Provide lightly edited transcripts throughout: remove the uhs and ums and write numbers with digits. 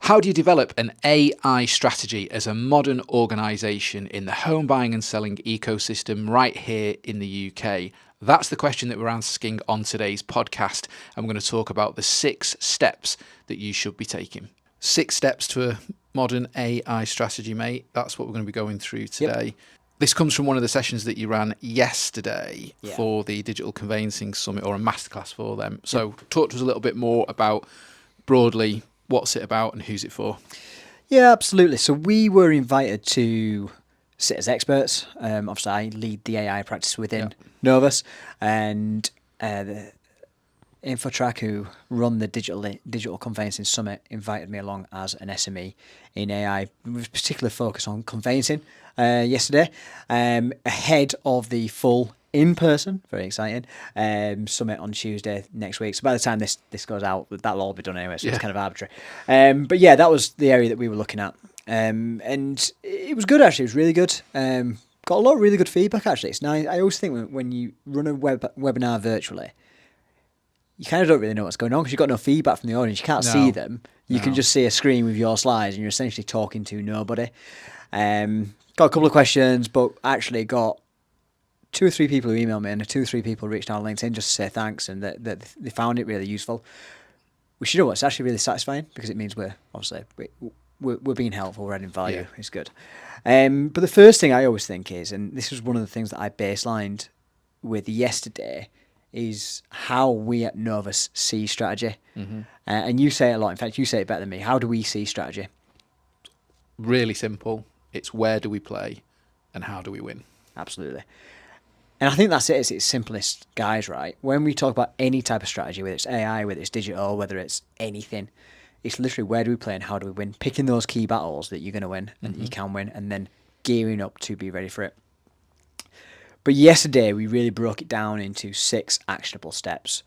How do you develop an AI strategy as a modern organisation in the home buying and selling ecosystem right here in the UK? That's the question that we're asking on today's podcast. And we're going to talk about the 6 steps that you should be taking. 6 steps to a modern AI strategy, mate. That's what we're going to be going through today. Yep. This comes from one of the sessions that you ran yesterday for the Digital Conveyancing Summit, or a masterclass for them. So talk to us a little bit more about broadly what's it about and who's it for. Yeah, absolutely. So we were invited to sit as experts. Obviously, I lead the AI practice within Novus, and the Infotrack, who run the Digital Conveyancing Summit, invited me along as an SME in AI, with particular focus on conveyancing yesterday, ahead of the full in-person, very exciting, summit on Tuesday next week. So by the time this goes out, that'll all be done anyway, so it's kind of arbitrary. But yeah, that was the area that we were looking at. And it was good, actually. It was really good. Got a lot of really good feedback, actually. It's nice. I always think when you run a webinar virtually, you kind of don't really know what's going on because you've got no feedback from the audience. You can't see them. You can just see a screen with your slides and you're essentially talking to nobody. Got a couple of questions, but actually got 2 or 3 people who emailed me, and 2 or 3 people reached out on LinkedIn just to say thanks and that they found it really useful. Which, you know what, it's actually really satisfying because it means we're being helpful, we're adding value. Yeah. It's good. But the first thing I always think is, and this was one of the things that I baselined with yesterday, is how we at Novus see strategy. Mm-hmm. And you say it a lot. In fact, you say it better than me. How do we see strategy? Really simple. It's where do we play and how do we win? Absolutely. And I think that's it. It's its simplest, guys, right? When we talk about any type of strategy, whether it's AI, whether it's digital, whether it's anything, it's literally where do we play and how do we win? Picking those key battles that you're going to win and that you can win, and then gearing up to be ready for it. But yesterday, we really broke it down into 6 actionable steps.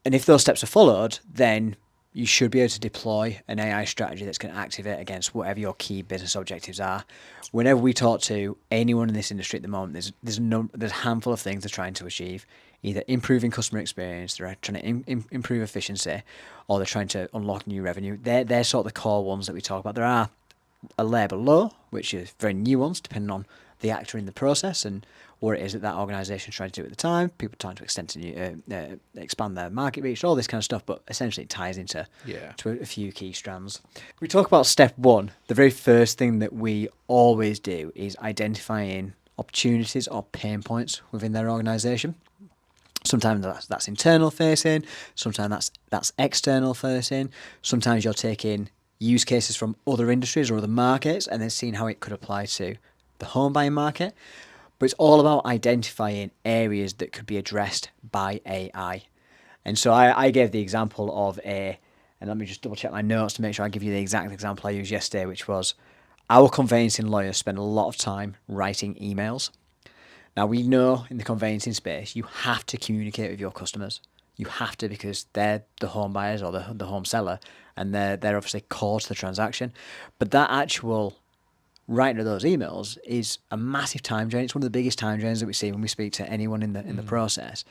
And if those steps are followed, then you should be able to deploy an AI strategy that's going to activate against whatever your key business objectives are. Whenever we talk to anyone in this industry at the moment, there's a handful of things they're trying to achieve. Either improving customer experience, they're trying to improve efficiency, or they're trying to unlock new revenue. They're sort of the core ones that we talk about. There are a layer below, which is very nuanced, depending on the actor in the process and what it is that organisation is trying to do at the time. People trying to expand their market reach, all this kind of stuff, but essentially it ties into to a few key strands. We talk about step 1. The very first thing that we always do is identifying opportunities or pain points within their organisation. Sometimes that's internal facing, sometimes that's external facing, sometimes you're taking use cases from other industries or other markets and then seeing how it could apply to the home buying market. But it's all about identifying areas that could be addressed by AI. And so I gave the example of and let me just double check my notes to make sure I give you the exact example I used yesterday, which was our conveyancing lawyers spend a lot of time writing emails. Now, we know in the conveyancing space, you have to communicate with your customers. You have to, because they're the home buyers or the home seller, and they're obviously core to the transaction. But that actual writing of those emails is a massive time drain. It's one of the biggest time drains that we see when we speak to anyone in the process.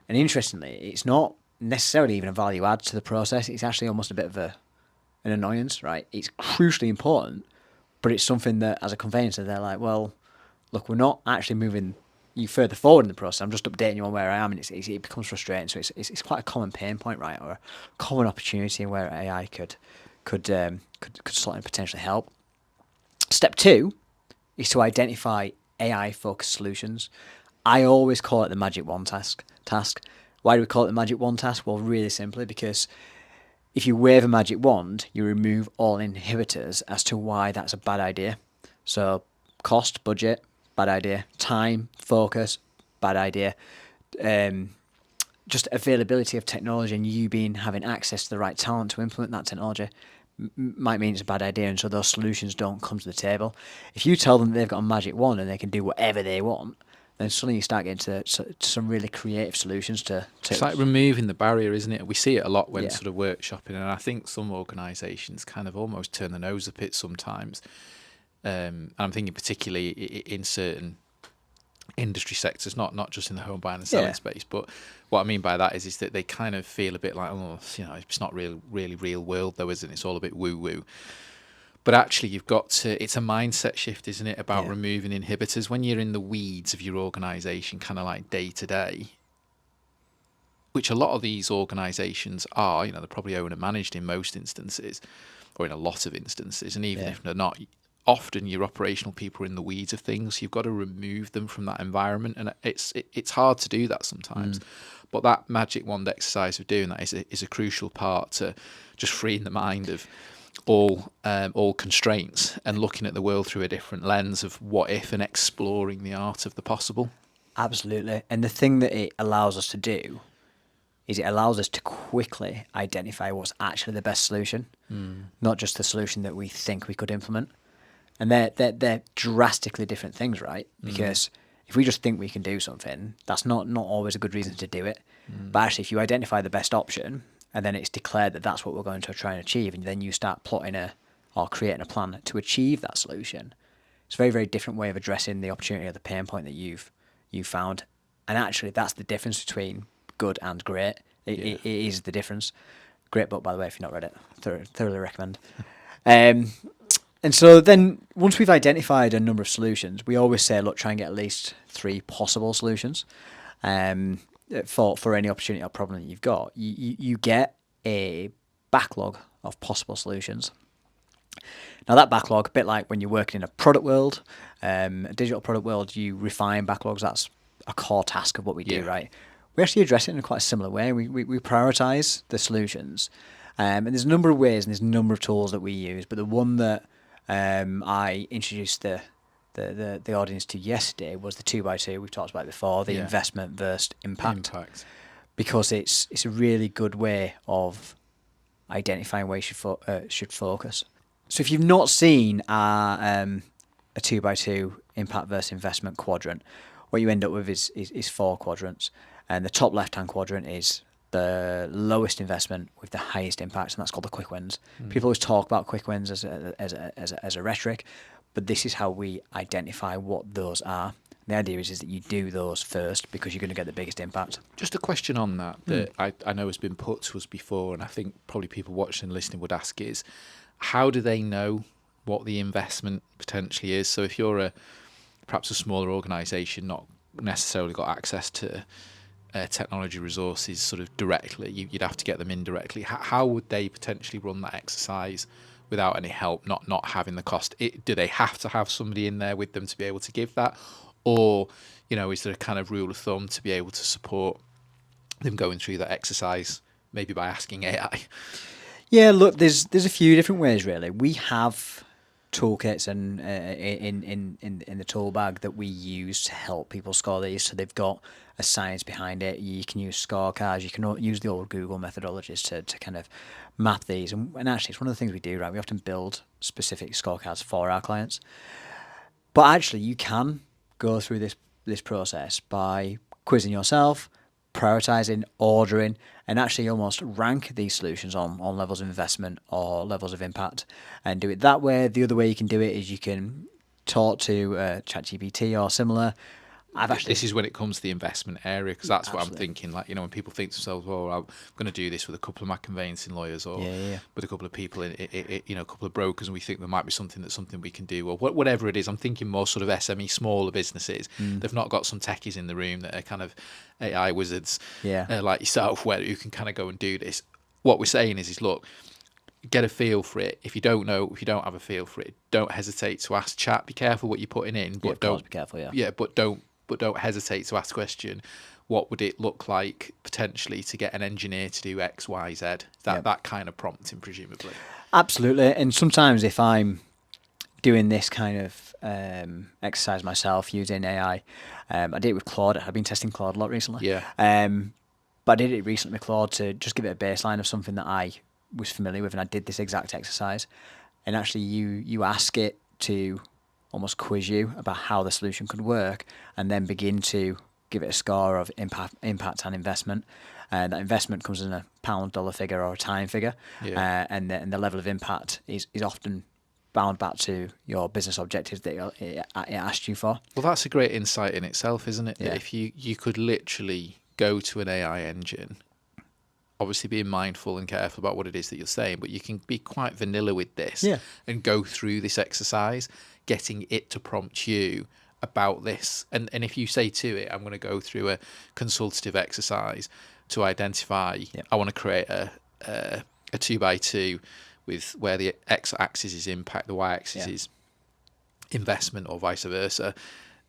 And interestingly, it's not necessarily even a value add to the process. It's actually almost a bit of an annoyance, right? It's crucially important, but it's something that as a conveyancer, they're like, well, look, we're not actually moving you further forward in the process. I'm just updating you on where I am, and it becomes frustrating. So it's quite a common pain point, right, or a common opportunity where AI could slot in and potentially help. Step 2 is to identify AI-focused solutions. I always call it the magic wand task. Why do we call it the magic wand task? Well, really simply because if you wave a magic wand, you remove all inhibitors as to why that's a bad idea. So cost, budget, bad idea. Time, focus, bad idea. Just availability of technology and you having access to the right talent to implement that technology might mean it's a bad idea, and so those solutions don't come to the table. If you tell them they've got a magic wand and they can do whatever they want, then suddenly you start getting to some really creative solutions to It's like removing the barrier, isn't it? We see it a lot when sort of workshopping, and I think some organisations kind of almost turn their nose up it sometimes. I'm thinking particularly in certain industry sectors, not just in the home buying and selling Yeah. space. But what I mean by that is that they kind of feel a bit like, oh, it's not really real world though, isn't it? It's all a bit woo woo. But actually, you've got to, it's a mindset shift, isn't it, about Yeah. removing inhibitors. When you're in the weeds of your organisation, kind of like day to day, which a lot of these organisations are, they're probably owner managed in most instances, or in a lot of instances. And even if they're not, often your operational people are in the weeds of things. You've got to remove them from that environment. And it's hard to do that sometimes. But that magic wand exercise of doing that is a crucial part to just freeing the mind of all constraints and looking at the world through a different lens of what if, and exploring the art of the possible. Absolutely. And the thing that it allows us to do is it allows us to quickly identify what's actually the best solution, not just the solution that we think we could implement. And they're drastically different things, right? Because if we just think we can do something, that's not always a good reason to do it. But actually, if you identify the best option, and then it's declared that that's what we're going to try and achieve, and then you start plotting or creating a plan to achieve that solution, it's a very, very different way of addressing the opportunity or the pain point that you've found. And actually, that's the difference between good and great. It is the difference. Great book, by the way, if you've not read it. Thoroughly recommend. And so then once we've identified a number of solutions, we always say, look, try and get at least 3 possible solutions for any opportunity or problem that you've got. You get a backlog of possible solutions. Now that backlog, a bit like when you're working in a product world, a digital product world, you refine backlogs. That's a core task of what we do, right? We actually address it in a quite similar way. We prioritize the solutions. And there's a number of ways and there's a number of tools that we use, but the one that I introduced the audience to yesterday was the 2x2. We've talked about it before, the investment versus impact. Because it's a really good way of identifying where you should focus. So if you've not seen a 2x2 impact versus investment quadrant, what you end up with is 4 quadrants. And the top left-hand quadrant is the lowest investment with the highest impact, and that's called the quick wins. People always talk about quick wins as a rhetoric, but this is how we identify what those are. The idea is that you do those first because you're going to get the biggest impact. Just a question on that I know has been put to us before, and I think probably people watching and listening would ask is, how do they know what the investment potentially is? So if you're perhaps a smaller organisation, not necessarily got access to technology resources sort of directly, you'd have to get them indirectly. How would they potentially run that exercise without any help, not having the cost? Do they have to have somebody in there with them to be able to give that? Or, is there a kind of rule of thumb to be able to support them going through that exercise, maybe by asking AI? Yeah, look, there's a few different ways, really. We have toolkits and in the tool bag that we use to help people score these. So they've got a science behind it. You can use scorecards. You can use the old Google methodologies to kind of map these. And actually, it's one of the things we do, right? We often build specific scorecards for our clients. But actually, you can go through this process by quizzing yourself, prioritizing, ordering, and actually almost rank these solutions on levels of investment or levels of impact, and do it that way. The other way you can do it is you can talk to ChatGPT or similar. This is when it comes to the investment area, because that's what I'm thinking. Like, when people think to themselves, "Oh, I'm going to do this with a couple of my conveyancing lawyers, or with a couple of people, a couple of brokers, and we think there might be something we can do, or whatever it is." I'm thinking more sort of SME, smaller businesses. They've not got some techies in the room that are kind of AI wizards, like yourself, who can kind of go and do this. What we're saying is look, get a feel for it. If you don't have a feel for it, don't hesitate to ask chat. Be careful what you're putting in, but don't be careful. But don't hesitate to ask the question, what would it look like potentially to get an engineer to do X, Y, Z? That kind of prompting, presumably. Absolutely. And sometimes if I'm doing this kind of exercise myself using AI, I did it with Claude. I've been testing Claude a lot recently. But I did it recently with Claude to just give it a baseline of something that I was familiar with, and I did this exact exercise. And actually you ask it to almost quiz you about how the solution could work, and then begin to give it a score of impact and investment. That investment comes in a pound, dollar figure, or a time figure, and the level of impact is often bound back to your business objectives that it asked you for. Well, that's a great insight in itself, isn't it? That Yeah. if you could literally go to an AI engine, obviously being mindful and careful about what it is that you're saying, but you can be quite vanilla with this Yeah. and go through this exercise, getting it to prompt you about this. And if you say to it, I'm going to go through a consultative exercise to identify, I want to create a 2x2 with where the x-axis is impact, the y-axis is investment, or vice versa,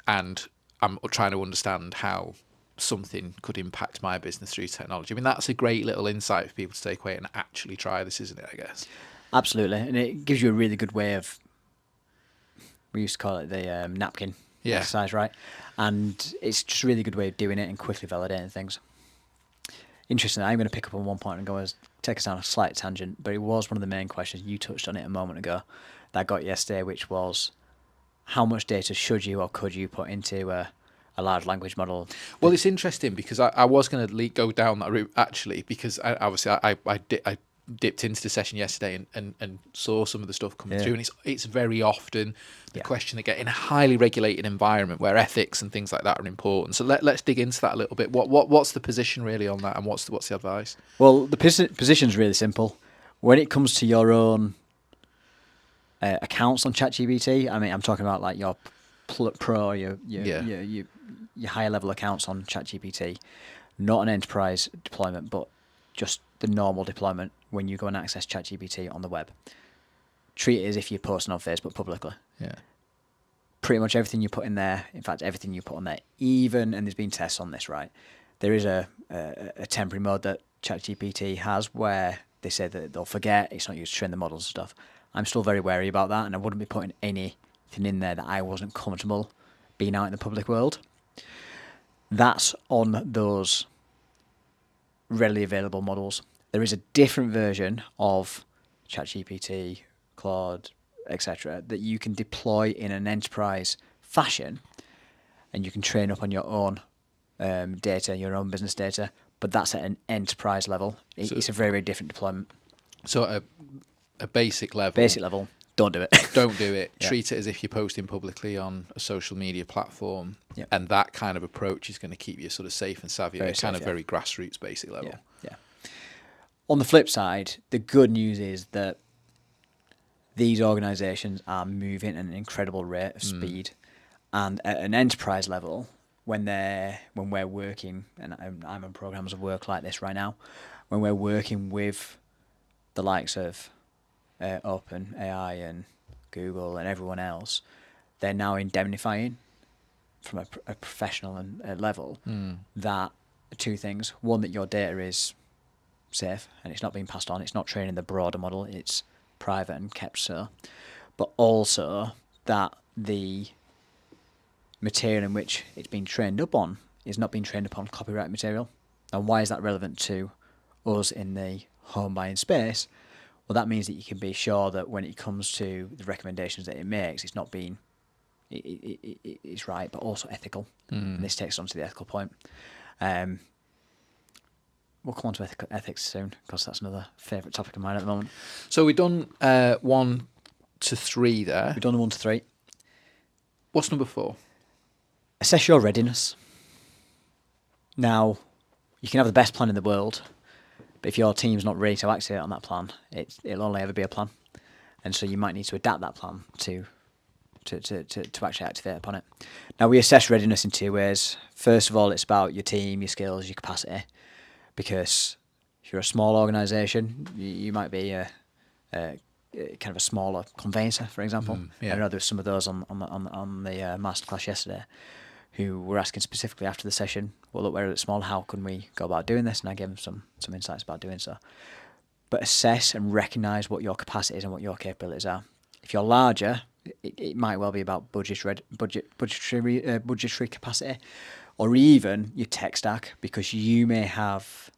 and I'm trying to understand how something could impact my business through technology. I mean, that's a great little insight for people to take away and actually try this, isn't it, I guess? Absolutely. And it gives you a really good way of, we used to call it the napkin exercise, right? And it's just a really good way of doing it and quickly validating things. Interestingly, I'm going to pick up on one point and take us on a slight tangent, but it was one of the main questions. You touched on it a moment ago that I got yesterday, which was how much data should you or could you put into a large language model? Well, it's interesting because I was going to go down that route, actually, because I dipped into the session yesterday and saw some of the stuff coming through, and it's very often the question they get in a highly regulated environment where ethics and things like that are important. So let's dig into that a little bit. What's the position really on that, and what's the advice? Well, the position's really simple. When it comes to your own accounts on ChatGPT, I mean, I'm talking about like your pro, your higher level accounts on ChatGPT, not an enterprise deployment, but just the normal deployment when you go and access ChatGPT on the web. Treat it as if you're posting on Facebook publicly. Yeah. Pretty much everything you put in there, in fact, everything you put on there, even, and there's been tests on this, right? There is a temporary mode that ChatGPT has where they say that they'll forget, it's not used to train the models and stuff. I'm still very wary about that, and I wouldn't be putting anything in there that I wasn't comfortable being out in the public world. That's on those readily available models. There is a different version of ChatGPT, Claude, etc., that you can deploy in an enterprise fashion, and you can train up on your own data, your own business data, but that's at an enterprise level. It's a very, very different deployment. So a basic level. Basic level, don't do it. Don't do it. Treat it as if you're posting publicly on a social media platform, and that kind of approach is going to keep you sort of safe and savvy at a very grassroots basic level. Yeah. On the flip side, the good news is that these organisations are moving at an incredible rate of speed, and at an enterprise level, when we're working, and I'm on programs of work like this right now, when we're working with the likes of OpenAI and Google and everyone else, they're now indemnifying from a professional level that two things: one, that your data is safe and it's not being passed on, it's not training the broader model, it's private and kept so, but also that the material in which it's been trained up on is not being trained upon copyright material. And why is that relevant to us in the home buying space? Well, that means that you can be sure that when it comes to the recommendations that it makes, it's not being it's right, but also ethical. And this takes us on to the ethical point. We'll come on to ethics soon, because that's another favourite topic of mine at the moment. So we've done 1 to 3 there. We've done 1 to 3. What's number 4? Assess your readiness. Now, you can have the best plan in the world, but if your team's not ready to activate on that plan, it'll only ever be a plan. And so you might need to adapt that plan to actually activate upon it. Now, we assess readiness in 2 ways. First of all, it's about your team, your skills, your capacity. Because if you're a small organisation, you might be a kind of a smaller conveyancer, for example. I know there were some of those on the masterclass yesterday who were asking specifically after the session, well, look, we're a bit small, how can we go about doing this? And I gave them some insights about doing so. But assess and recognise what your capacity is and what your capabilities are. If you're larger, it might well be about budgetary capacity, or even your tech stack, because you may have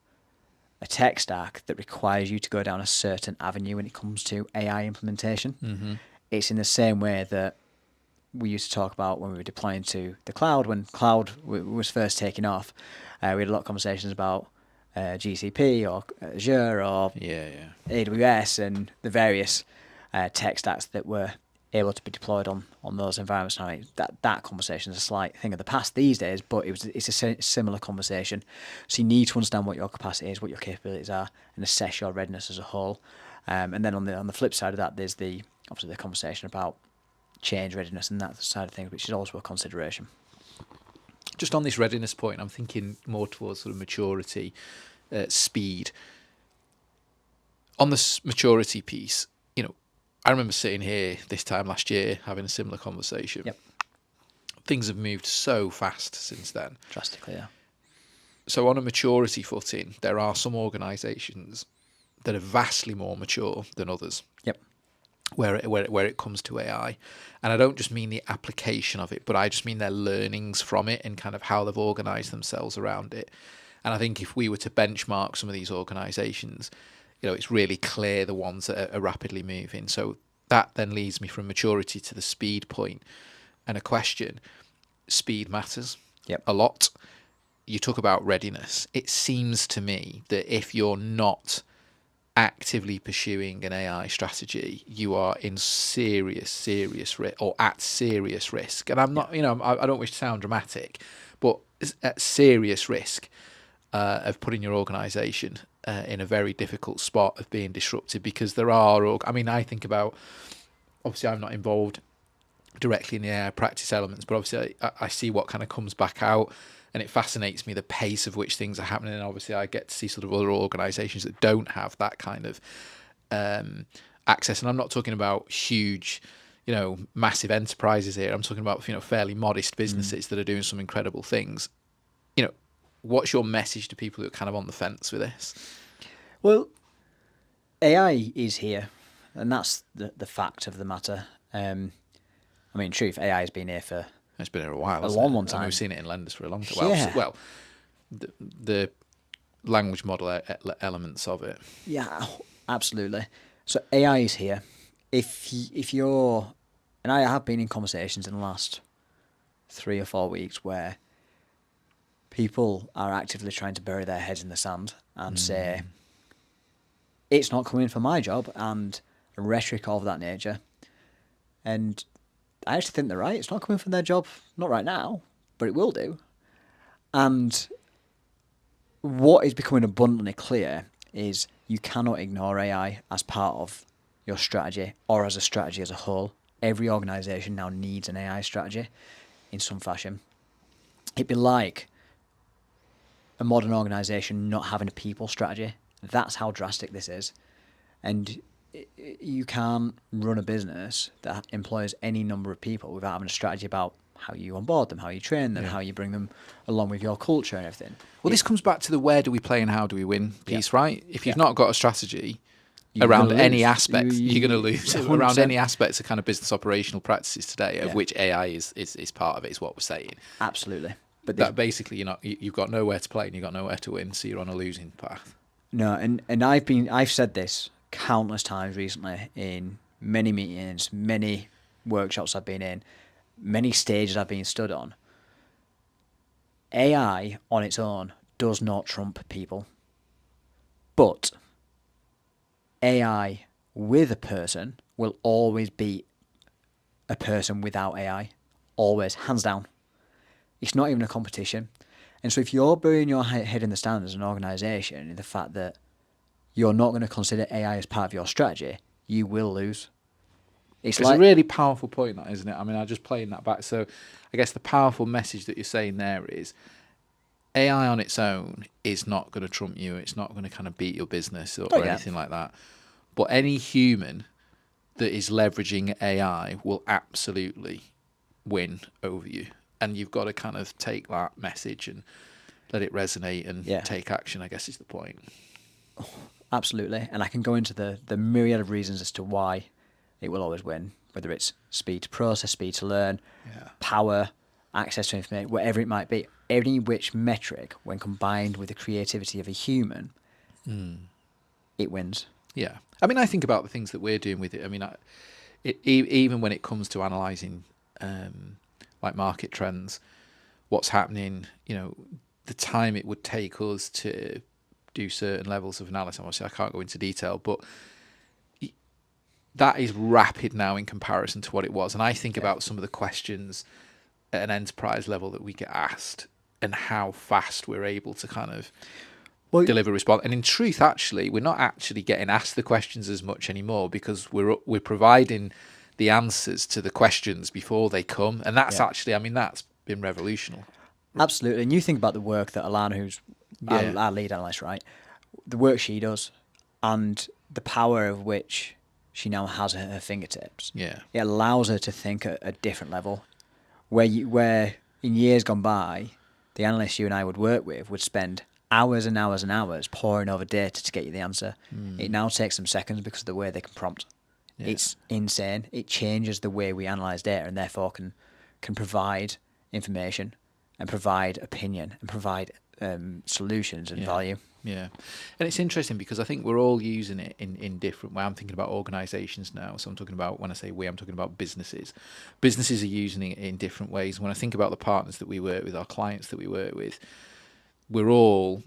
a tech stack that requires you to go down a certain avenue when it comes to AI implementation. It's in the same way that we used to talk about when we were deploying to the cloud. When cloud was first taking off, we had a lot of conversations about GCP or Azure or AWS and the various tech stacks that were able to be deployed on those environments. Now, that conversation is a slight thing of the past these days, but it's a similar conversation. So you need to understand what your capacity is, what your capabilities are, and assess your readiness as a whole. And then on the flip side of that, there's obviously the conversation about change readiness and that side of things, which is also a consideration. Just on this readiness point, I'm thinking more towards sort of maturity, speed. On this maturity piece, I remember sitting here this time last year having a similar conversation. Yep. Things have moved so fast since then. Drastically, yeah. So on a maturity footing, there are some organisations that are vastly more mature than others. Yep. Where it comes to AI. And I don't just mean the application of it, but I just mean their learnings from it and kind of how they've organised themselves around it. And I think if we were to benchmark some of these organisations, it's really clear the ones that are rapidly moving. So that then leads me from maturity to the speed point. And a question, speed matters a lot. You talk about readiness. It seems to me that if you're not actively pursuing an AI strategy, you are in serious risk, or at serious risk. And I'm not, I don't wish to sound dramatic, but at serious risk of putting your organisation in a very difficult spot of being disrupted, because there are, I think about, obviously I'm not involved directly in the AI practice elements, but obviously I see what kind of comes back out, and it fascinates me the pace of which things are happening. And obviously I get to see sort of other organisations that don't have that kind of access. And I'm not talking about huge, massive enterprises here. I'm talking about, fairly modest businesses that are doing some incredible things. What's your message to people who are kind of on the fence with this? Well, AI is here, and that's the fact of the matter. In truth, AI has been here for it's been here a while. A long time. We've seen it in lenders for a long time. Yeah. Well, the language model elements of it. Yeah, absolutely. So AI is here. If you're, and I have been in conversations in the last 3 or 4 weeks where people are actively trying to bury their heads in the sand and say, it's not coming for my job, and rhetoric of that nature. And I actually think they're right. It's not coming from their job, not right now, but it will do. And what is becoming abundantly clear is you cannot ignore AI as part of your strategy or as a strategy as a whole. Every organisation now needs an AI strategy in some fashion. It'd be like a modern organisation not having a people strategy. That's how drastic this is. And you can't run a business that employs any number of people without having a strategy about how you onboard them, how you train them, how you bring them along with your culture and everything. Well, this comes back to the where do we play and how do we win piece, right? If you've not got a strategy around any aspects, you're going to lose. 100%. Around any aspects of kind of business operational practices today, of which AI is part of it, is what we're saying. Absolutely. But that basically you've got nowhere to play and you've got nowhere to win, so you're on a losing path. No, and I've said this countless times recently in many meetings, many workshops I've been in, many stages I've been stood on. AI on its own does not trump people. But AI with a person will always beat a person without AI. Always, hands down. It's not even a competition. And so if you're burying your head in the sand as an organisation in the fact that you're not going to consider AI as part of your strategy, you will lose. It's a really powerful point, that, isn't it? I mean, I'm just playing that back. So I guess the powerful message that you're saying there is AI on its own is not going to trump you. It's not going to kind of beat your business or anything like that. But any human that is leveraging AI will absolutely win over you. And you've got to kind of take that message and let it resonate and take action, I guess is the point. Absolutely. And I can go into the myriad of reasons as to why it will always win, whether it's speed to process, speed to learn, power, access to information, whatever it might be. Any which metric, when combined with the creativity of a human, it wins. Yeah. I mean, I think about the things that we're doing with it. I mean, even when it comes to analysing like market trends, what's happening, the time it would take us to do certain levels of analysis. Obviously, I can't go into detail, but that is rapid now in comparison to what it was. And I think about some of the questions at an enterprise level that we get asked and how fast we're able to kind of deliver a response. And in truth, actually, we're not actually getting asked the questions as much anymore because we're providing the answers to the questions before they come. And that's actually, I mean, that's been revolutionary. Absolutely. And you think about the work that Alana, who's our lead analyst, right? The work she does and the power of which she now has at her fingertips. Yeah. It allows her to think at a different level. Where in years gone by, the analysts you and I would work with would spend hours and hours and hours poring over data to get you the answer. It now takes them seconds because of the way they can prompt. Yeah. It's insane. It changes the way we analyse data and therefore can provide information and provide opinion and provide solutions and value. Yeah. And it's interesting because I think we're all using it in different ways. I'm thinking about organisations now. So I'm talking about, when I say we, I'm talking about businesses. Businesses are using it in different ways. When I think about the partners that we work with, our clients that we work with, we're all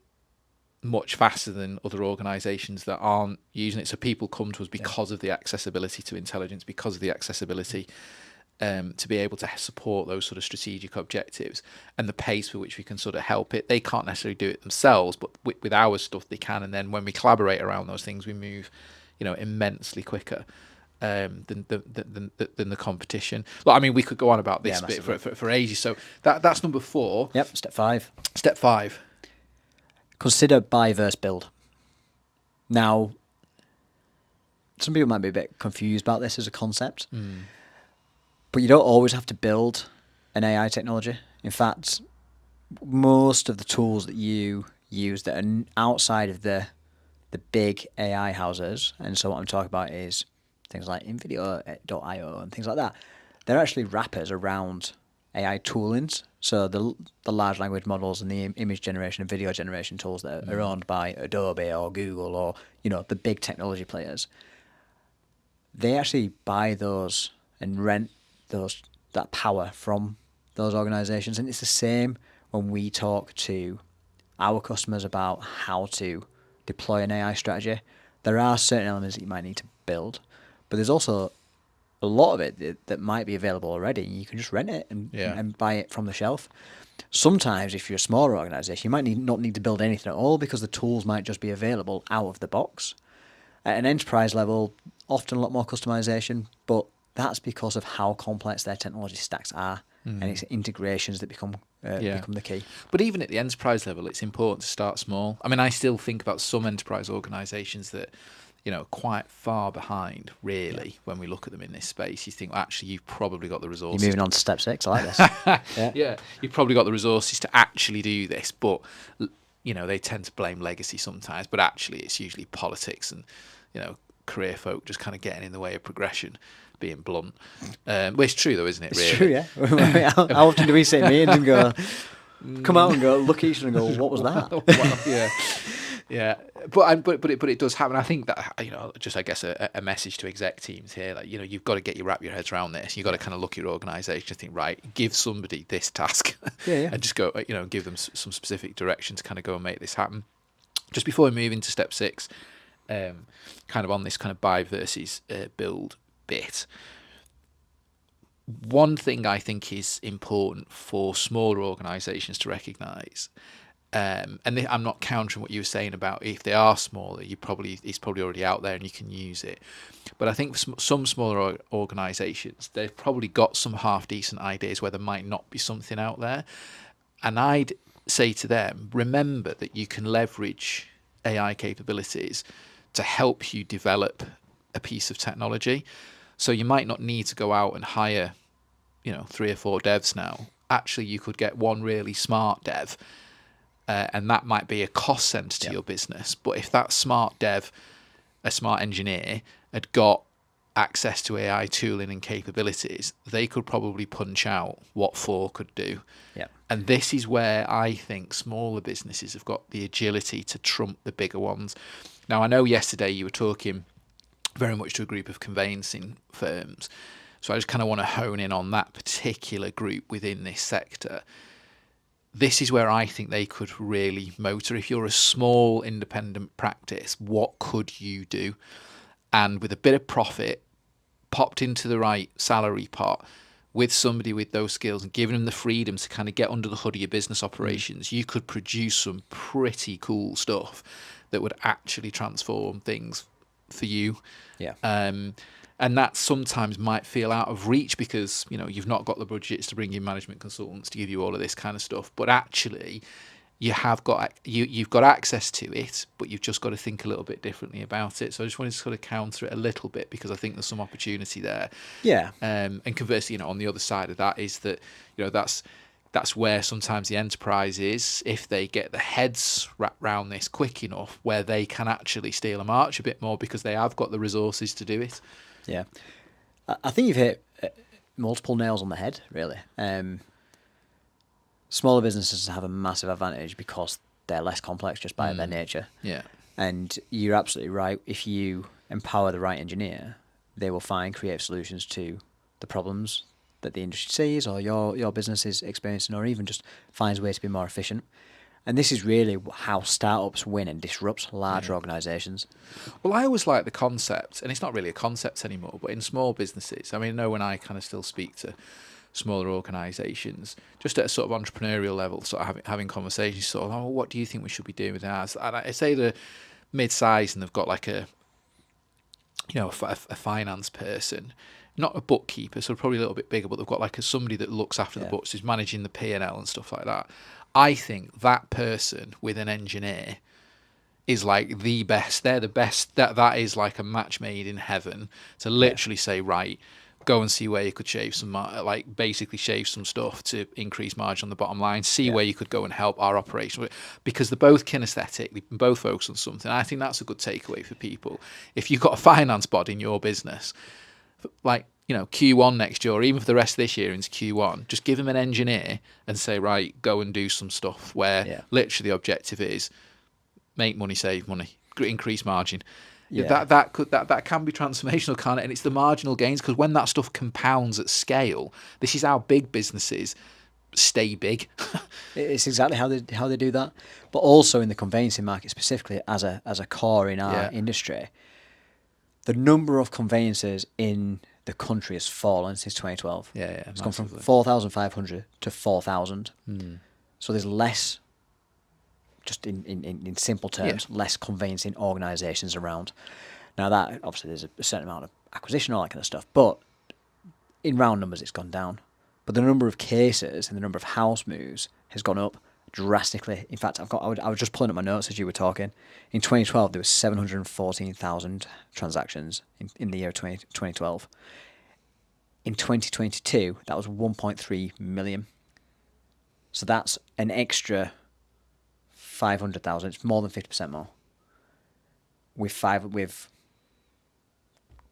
much faster than other organisations that aren't using it. So people come to us because of the accessibility to intelligence, because of the accessibility to be able to support those sort of strategic objectives and the pace for which we can sort of help it. They can't necessarily do it themselves, but with our stuff they can. And then when we collaborate around those things, we move, immensely quicker than the competition. Look, I mean, we could go on about this bit for ages. So that's number 4. Yep. Step 5. Step 5. Consider buy versus build. Now, some people might be a bit confused about this as a concept. But you don't always have to build an AI technology. In fact, most of the tools that you use that are outside of the big AI houses, and so what I'm talking about is things like Nvidia.io and things like that, they're actually wrappers around AI toolings. So the large language models and the image generation and video generation tools that are owned by Adobe or Google or, the big technology players, they actually buy those and rent that power from those organizations. And it's the same when we talk to our customers about how to deploy an AI strategy. There are certain elements that you might need to build, but there's also a lot of it that might be available already. You can just rent it and buy it from the shelf. Sometimes if you're a smaller organization, you might not need to build anything at all because the tools might just be available out of the box. At an enterprise level, often a lot more customization, but that's because of how complex their technology stacks are, and it's integrations that become the key. But even at the enterprise level, it's important to start small. I mean, I still think about some enterprise organisations that, quite far behind, really, when we look at them in this space. You think, well, actually, you've probably got the resources. You're moving on to step 6. I like this. Yeah, you've probably got the resources to actually do this, but, they tend to blame legacy sometimes, but actually it's usually politics and, career folk just kind of getting in the way of progression, being blunt. Well, it's true though, isn't it? Really? It's true, yeah. How often do we sit in meetings and go, come out and go, look at each other and go, what was that? Well, yeah. But it does happen. I think that just I guess a message to exec teams here, like you've got to wrap your heads around this. You've got to kind of look at your organisation and think, right, give somebody this task, and just go, give them some specific direction to kind of go and make this happen. Just before we move into step 6. Kind of on this kind of buy versus build bit. One thing I think is important for smaller organisations to recognise, and I'm not countering what you were saying about if they are smaller, it's probably already out there and you can use it. But I think for some smaller organisations, they've probably got some half decent ideas where there might not be something out there. And I'd say to them, remember that you can leverage AI capabilities to help you develop a piece of technology. So you might not need to go out and hire, 3 or 4 devs now. Actually, you could get one really smart dev, and that might be a cost center to your business. But if that smart dev, a smart engineer, had got access to AI tooling and capabilities, they could probably punch out what 4 could do. Yeah. And this is where I think smaller businesses have got the agility to trump the bigger ones. Now, I know yesterday you were talking very much to a group of conveyancing firms, so I just kind of want to hone in on that particular group within this sector. This is where I think they could really motor. If you're a small independent practice, what could you do? And with a bit of profit, popped into the right salary pot with somebody with those skills and giving them the freedom to kind of get under the hood of your business operations, you could produce some pretty cool stuff that would actually transform things for you. Yeah. And that sometimes might feel out of reach because, you know, you've not got the budgets to bring in management consultants to give you all of this kind of stuff. But actually, you've got access to it, but you've just got to think a little bit differently about it. So I just wanted to sort of counter it a little bit because I think there's some opportunity there. Yeah. And conversely, you know, on the other side of that is that, you know, that's where sometimes the enterprise is, if they get the heads wrapped around this quick enough, where they can actually steal a march a bit more because they have got the resources to do it. Yeah. I think you've hit multiple nails on the head, really. Smaller businesses have a massive advantage because they're less complex just by their nature. Yeah. And you're absolutely right. If you empower the right engineer, they will find creative solutions to the problems that the industry sees or your business is experiencing, or even just finds ways to be more efficient. And this is really how startups win and disrupt larger organisations. Well, I always like the concept, and it's not really a concept anymore, but in small businesses, I mean, I know when I kind of still speak to smaller organisations, just at a sort of entrepreneurial level, sort of having conversations, sort of, oh, what do you think we should be doing with ours? And I say they're mid-size and they've got like a finance person, not a bookkeeper, so probably a little bit bigger, but they've got like somebody that looks after the books, who's managing the P&L and stuff like that. I think that person with an engineer is like the best. They're the best. That is like a match made in heaven to literally say, right, go and see where you could shave some, like basically shave some stuff to increase margin on the bottom line, see where you could go and help our operation, because they're both kinesthetic, they both focus on something. I think that's a good takeaway for people. If you've got a finance bod in your business, like, you know, Q1 next year, or even for the rest of this year into Q1, just give them an engineer and say, right, go and do some stuff where literally the objective is make money, save money, increase margin. Yeah. That can be transformational, can't it? And it's the marginal gains, because when that stuff compounds at scale, this is how big businesses stay big. It's exactly how they do that. But also in the conveyancing market specifically, as a core in our industry, the number of conveyancers in the country has fallen since 2012. It's gone from 4,500 to 4,000. So there's less, just in simple terms, less conveyancing organisations around. Now that, obviously there's a certain amount of acquisition, all that kind of stuff, but in round numbers it's gone down. But the number of cases and the number of house moves has gone up drastically. In fact, I was just pulling up my notes as you were talking. In 2012, there was 714,000 transactions in the year 2012. In 2022, that was 1.3 million. So that's an extra 500,000. It's more than 50% more. With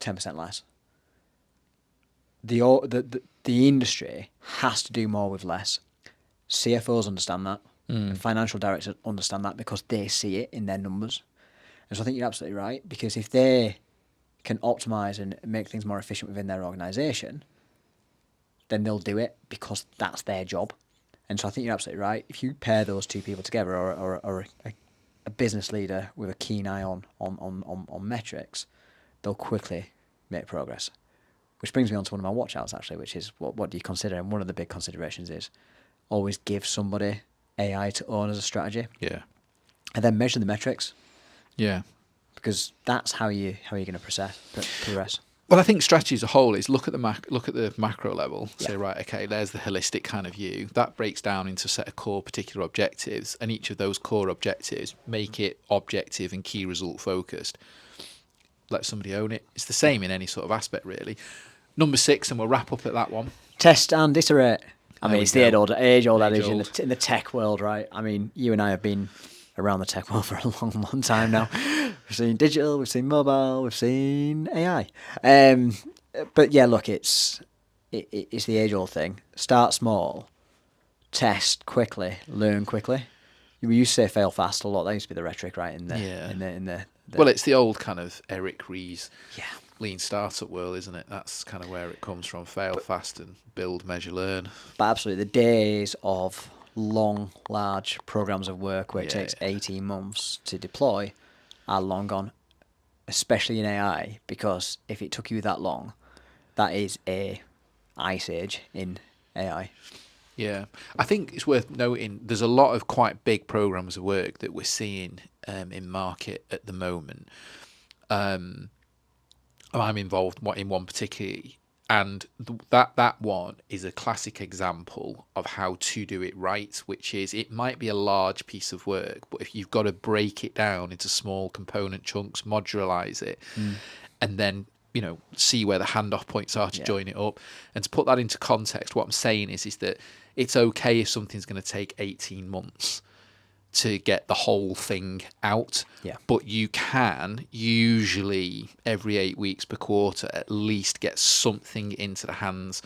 10% less. The industry has to do more with less. CFOs understand that. Financial directors understand that because they see it in their numbers. And so I think you're absolutely right, because if they can optimize and make things more efficient within their organization, then they'll do it because that's their job. And so I think you're absolutely right. If you pair those two people together, or a business leader with a keen eye on metrics, they'll quickly make progress. Which brings me on to one of my watch outs, actually, which is what do you consider? And one of the big considerations is always give somebody AI to own as a strategy. Yeah. And then measure the metrics. Yeah. Because that's how you're going to progress. Well, I think strategy as a whole is look at the macro level. Say, right, okay, there's the holistic kind of view. That breaks down into a set of core particular objectives, and each of those core objectives make it objective and key result focused. Let somebody own it. It's the same in any sort of aspect, really. Number 6, and we'll wrap up at that one. Test and iterate. I mean, it's the age-old adage Age-old. in the tech world, right? I mean, you and I have been around the tech world for a long, long time now. We've seen digital, we've seen mobile, we've seen AI. But yeah, look, it's the age-old thing. Start small, test quickly, learn quickly. We used to say fail fast a lot. That used to be the rhetoric, right? In the Well, it's the old kind of Eric Ries lean startup world, isn't it? That's kind of where it comes from. Fail fast and build, measure, learn. But absolutely, the days of long, large programs of work where it takes 18 months to deploy are long gone, especially in AI, because if it took you that long, that is a ice age in AI. Yeah, I think it's worth noting there's a lot of quite big programs of work that we're seeing in market at the moment. I'm involved in one particularly, and that one is a classic example of how to do it right, which is it might be a large piece of work, but if you've got to break it down into small component chunks, modularize it, and then see where the handoff points are to join it up. And to put that into context, what I'm saying is that it's okay if something's going to take 18 months to get the whole thing out. Yeah. But you can usually every 8 weeks per quarter at least get something into the hands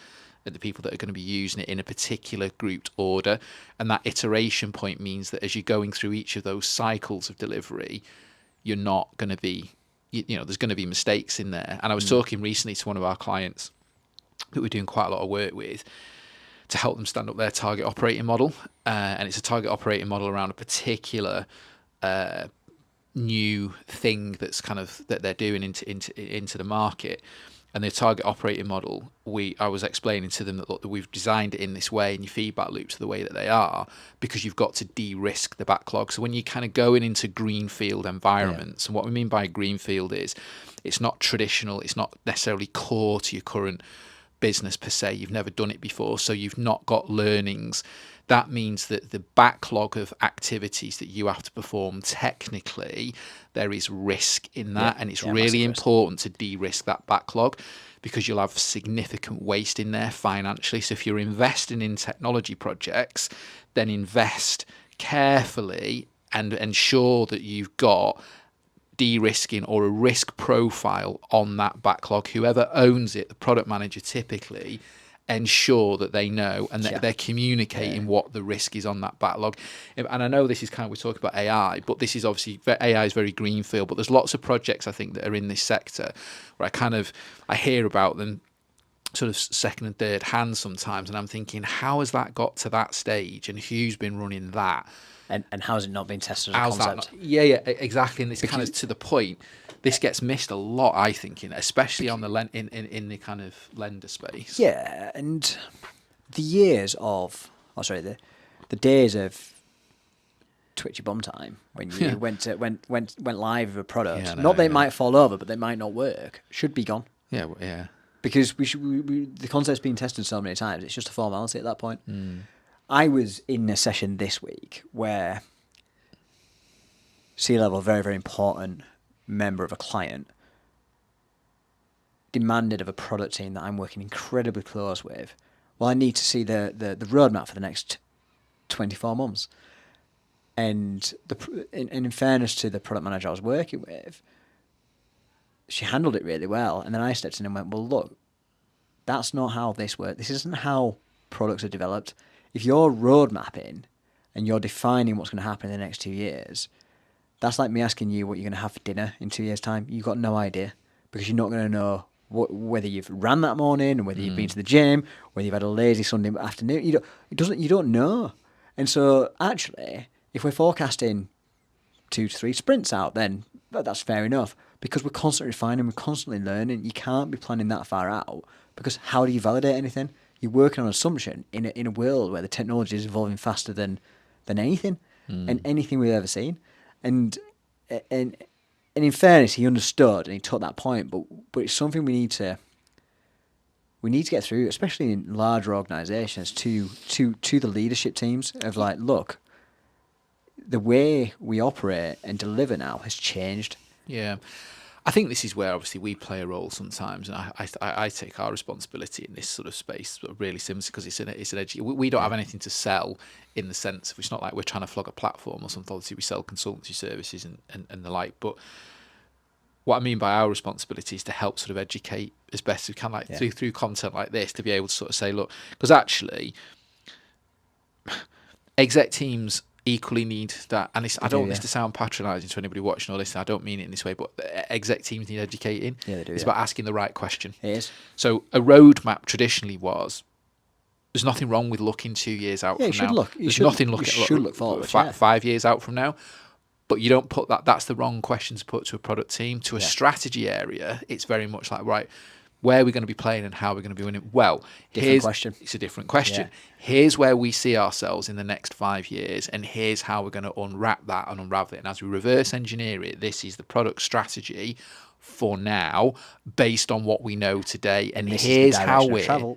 of the people that are going to be using it in a particular grouped order. And that iteration point means that as you're going through each of those cycles of delivery, you're not going to be, there's going to be mistakes in there. And I was talking recently to one of our clients that we're doing quite a lot of work with to help them stand up their target operating model. And it's a target operating model around a particular new thing that's kind of that they're doing into the market. And their target operating model, I was explaining to them that look, that we've designed it in this way, and your feedback loops are the way that they are because you've got to de-risk the backlog. So when you're kind of going into greenfield environments, and what we mean by greenfield is it's not traditional, it's not necessarily core to your current business per se. You've never done it before, so you've not got learnings. That means that the backlog of activities that you have to perform, technically, there is risk in that, and it's really important to de-risk that backlog because you'll have significant waste in there financially. So if you're investing in technology projects, then invest carefully and ensure that you've got de-risking or a risk profile on that backlog. Whoever owns it, the product manager typically, ensure that they know and that they're communicating what the risk is on that backlog. And I know this is kind of, we're talking about AI, but this is obviously, AI is very greenfield, but there's lots of projects I think that are in this sector where I hear about them sort of second and third hand sometimes, and I'm thinking, how has that got to that stage and who's been running that? And how has it not been tested as a concept? Exactly. And this kind of to the point, this gets missed a lot, I think, especially on the in the kind of lender space. Yeah, and the days of twitchy bum time when you went live with a product, not that it might fall over, but they might not work, should be gone. Yeah. Because the concept's been tested so many times, it's just a formality at that point. I was in a session this week where C-level, very, very important member of a client, demanded of a product team that I'm working incredibly close with, well, I need to see the roadmap for the next 24 months. And in fairness to the product manager I was working with, she handled it really well. And then I stepped in and went, well, look, that's not how this works. This isn't how products are developed. If you're road mapping and you're defining what's going to happen in the next 2 years, that's like me asking you what you're going to have for dinner in 2 years' time. You've got no idea because you're not going to know whether you've ran that morning, or whether you've been to the gym, whether you've had a lazy Sunday afternoon. You don't know. And so actually, if we're forecasting 2 to 3 sprints out, then that's fair enough because we're constantly refining, we're constantly learning. You can't be planning that far out because how do you validate anything? You're working on an assumption in a world where the technology is evolving faster than anything and anything we've ever seen. And in fairness, he understood and he took that point. But it's something we need to get through, especially in larger organisations, to the leadership teams of like, look, the way we operate and deliver now has changed. Yeah. I think this is where obviously we play a role sometimes, and I take our responsibility in this sort of space really seriously because it's an edge. We don't have anything to sell in the sense of, it's not like we're trying to flog a platform or something. Obviously we sell consultancy services and the like, but what I mean by our responsibility is to help sort of educate as best we can, through content like this, to be able to sort of say, look, because actually exec teams equally need that, and I don't want this to sound patronising to anybody watching or listening. I don't mean it in this way, but exec teams need educating. Yeah, they do. It's about asking the right question. It is. So a roadmap traditionally was, there's nothing wrong with looking 2 years out from now. There's nothing look forward 5 years out from now. But you don't put that. That's the wrong question to put to a product team. To a strategy area, it's very much like, right, where we're going to be playing and how we're going to be winning. Well, question. It's a different question. Yeah. Here's where we see ourselves in the next 5 years, and here's how we're going to unwrap that and unravel it. And as we reverse engineer it, this is the product strategy for now, based on what we know today. And here's how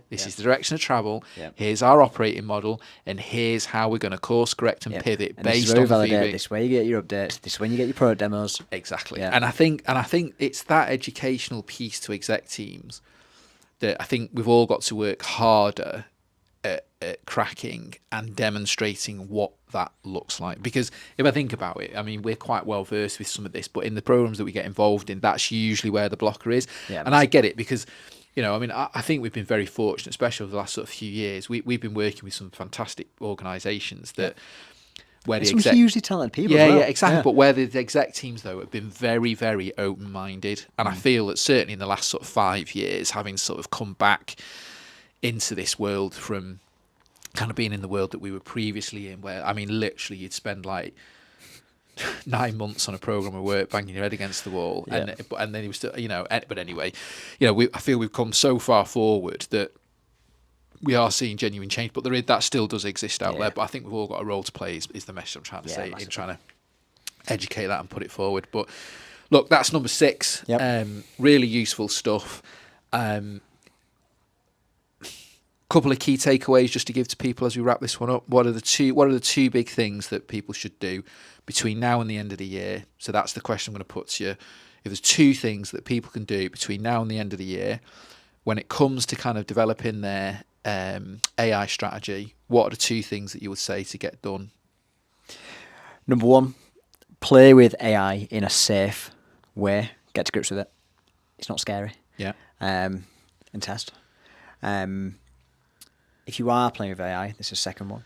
this is the direction of travel. Yeah. Here's our operating model, and here's how we're going to course correct and pivot and based this is on feedback. This is where you get your updates. This is when you get your product demos. Exactly. Yeah. And I think it's that educational piece to exec teams that I think we've all got to work harder at cracking and demonstrating what that looks like. Because if I think about it, I mean, we're quite well versed with some of this, but in the programs that we get involved in, that's usually where the blocker is. Yeah, and I get it because, you know, I mean, I think we've been very fortunate, especially over the last sort of few years. We've been working with some fantastic organisations that where the some hugely talented people. Yeah, exactly. Yeah. But where the exec teams though have been very, very open-minded, and I feel that certainly in the last sort of 5 years, having sort of come back into this world from kind of being in the world that we were previously in, where I mean, literally, you'd spend like 9 months on a program of work, banging your head against the wall, and then he was still, you know. But anyway, you know, I feel we've come so far forward that we are seeing genuine change, but that still does exist out there. But I think we've all got a role to play. Is the message I'm trying to say, in trying to educate that and put it forward. But look, that's number 6. Yep. Really useful stuff. Couple of key takeaways just to give to people as we wrap this one up. What are the two big things that people should do between now and the end of the year? So that's the question I'm going to put to you. If there's 2 things that people can do between now and the end of the year when it comes to kind of developing their AI strategy, what are the 2 things that you would say to get done? Number 1, play with AI in a safe way. Get to grips with it. It's not scary. Yeah. And test. If you are playing with AI, this is the second one.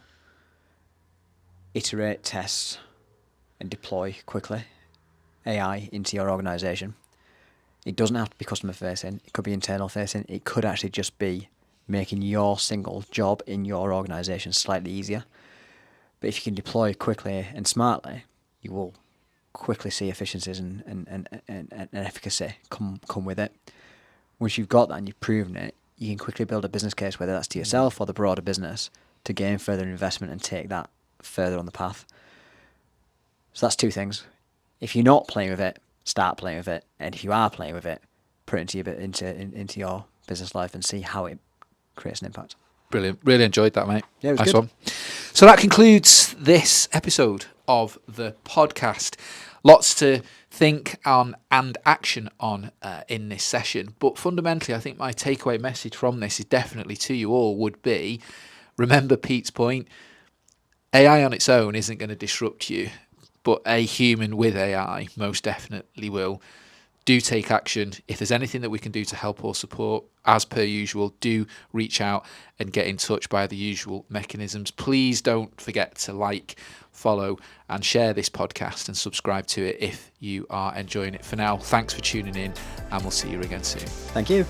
Iterate, test, and deploy quickly AI into your organisation. It doesn't have to be customer facing. It could be internal facing. It could actually just be making your single job in your organisation slightly easier. But if you can deploy quickly and smartly, you will quickly see efficiencies and efficacy come with it. Once you've got that and you've proven it, you can quickly build a business case, whether that's to yourself or the broader business, to gain further investment and take that further on the path. So that's 2 things. If you're not playing with it, start playing with it. And if you are playing with it, put it into your business life and see how it creates an impact. Brilliant. Really enjoyed that, mate. Yeah, it was nice good. one. So that concludes this episode of the podcast. Lots to think on and action on in this session. But fundamentally, I think my takeaway message from this is definitely to you all would be, remember Pete's point, AI on its own isn't going to disrupt you, but a human with AI most definitely will. Do take action. If there's anything that we can do to help or support, as per usual, do reach out and get in touch by the usual mechanisms. Please don't forget to like, follow, and share this podcast and subscribe to it if you are enjoying it. For now, thanks for tuning in, and we'll see you again soon. Thank you.